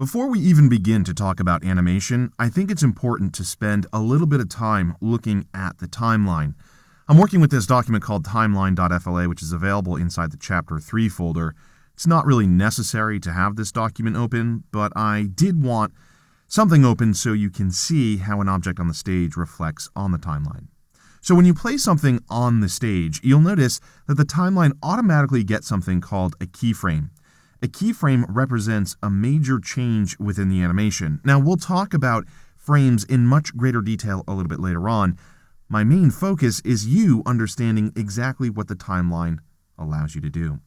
Before we even begin to talk about animation, I think it's important to spend a little bit of time looking at the timeline. I'm working with this document called timeline.fla, which is available inside the Chapter 3 folder. It's not really necessary to have this document open, but I did want something open so you can see how an object on the stage reflects on the timeline. So when you place something on the stage, you'll notice that the timeline automatically gets something called a keyframe. A keyframe represents a major change within the animation. Now, we'll talk about frames in much greater detail a little bit later on. My main focus is you understanding exactly what the timeline allows you to do.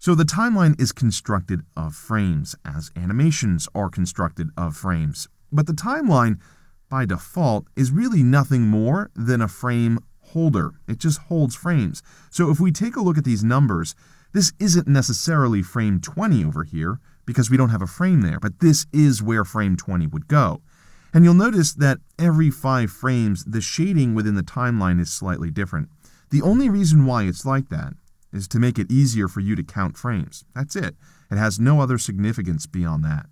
So the timeline is constructed of frames, as animations are constructed of frames. But the timeline, by default, is really nothing more than a frame holder. It just holds frames. So if we take a look at these numbers, this isn't necessarily frame 20 over here because we don't have a frame there, but this is where frame 20 would go. And you'll notice that every 5 frames, the shading within the timeline is slightly different. The only reason why it's like that is to make it easier for you to count frames. That's it. It has no other significance beyond that.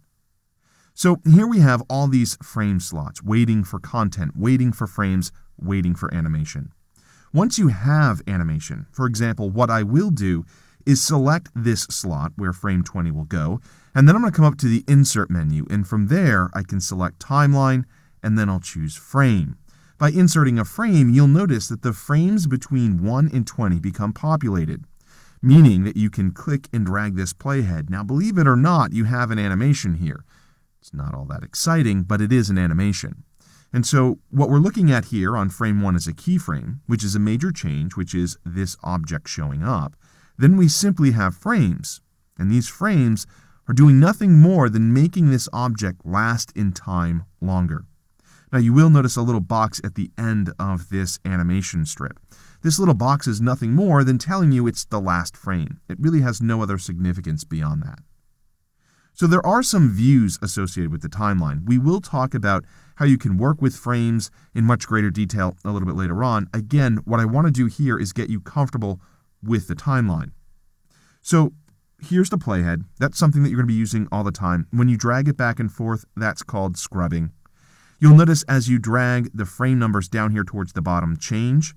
So here we have all these frame slots, waiting for content, waiting for frames, waiting for animation. Once you have animation, for example, what I will do is select this slot where frame 20 will go, and then I'm going to come up to the Insert menu, and from there I can select Timeline, and then I'll choose Frame. By inserting a frame, you'll notice that the frames between 1 and 20 become populated, meaning that you can click and drag this playhead. Now, believe it or not, you have an animation here. It's not all that exciting, but it is an animation. And so what we're looking at here on frame 1 is a keyframe, which is a major change, which is this object showing up. Then we simply have frames, and these frames are doing nothing more than making this object last in time longer. Now you will notice a little box at the end of this animation strip. This little box is nothing more than telling you it's the last frame. It really has no other significance beyond that. So there are some views associated with the timeline. We will talk about how you can work with frames in much greater detail a little bit later on. Again, what I want to do here is get you comfortable with the timeline. So here's the playhead. That's something that you're going to be using all the time. When you drag it back and forth, that's called scrubbing. You'll notice as you drag the frame numbers down here towards the bottom change.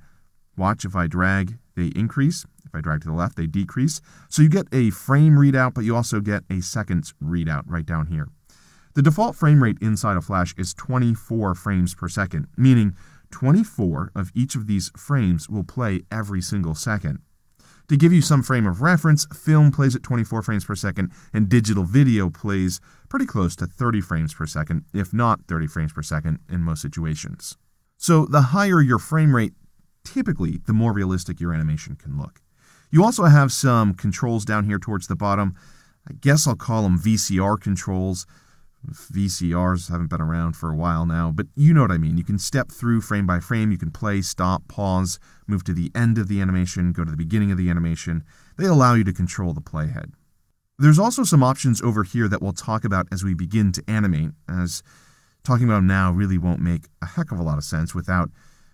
Watch, if I drag, they increase. If I drag to the left, they decrease. So you get a frame readout, but you also get a seconds readout right down here. The default frame rate inside of Flash is 24 frames per second, meaning 24 of each of these frames will play every single second. To give you some frame of reference, film plays at 24 frames per second, and digital video plays pretty close to 30 frames per second, if not 30 frames per second in most situations. So the higher your frame rate, typically the more realistic your animation can look. You also have some controls down here towards the bottom. I guess I'll call them VCR controls. VCRs haven't been around for a while now, but you know what I mean. You can step through frame by frame. You can play, stop, pause, move to the end of the animation, go to the beginning of the animation. They allow you to control the playhead. There's also some options over here that we'll talk about as we begin to animate, as talking about them now really won't make a heck of a lot of sense without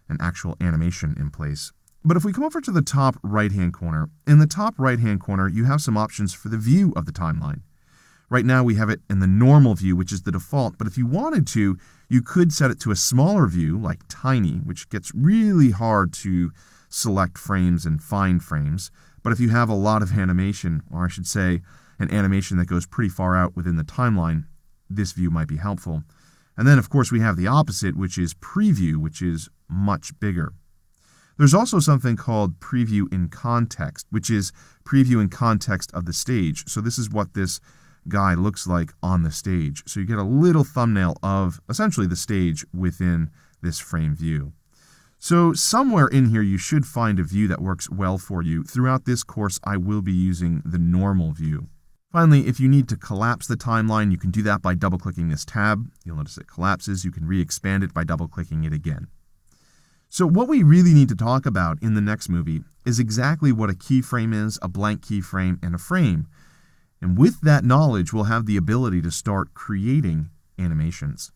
an actual animation in place. But if we come over to the top right-hand corner, in the top right-hand corner, you have some options for the view of the timeline. Right now we have it in the normal view, which is the default, but if you wanted to, you could set it to a smaller view, like tiny, which gets really hard to select frames and find frames. But if you have a lot of animation, or I should say an animation that goes pretty far out within the timeline, this view might be helpful. And then, of course, we have the opposite, which is preview, which is much bigger. There's also something called preview in context, which is preview in context of the stage. So this is what this guy looks like on the stage. So you get a little thumbnail of essentially the stage within this frame view. So somewhere in here you should find a view that works well for you. Throughout this course I will be using the normal view. Finally, if you need to collapse the timeline, you can do that by double-clicking this tab. You'll notice it collapses. You can re-expand it by double-clicking it again. So what we really need to talk about in the next movie is exactly what a keyframe is, a blank keyframe, and a frame. And with that knowledge, we'll have the ability to start creating animations.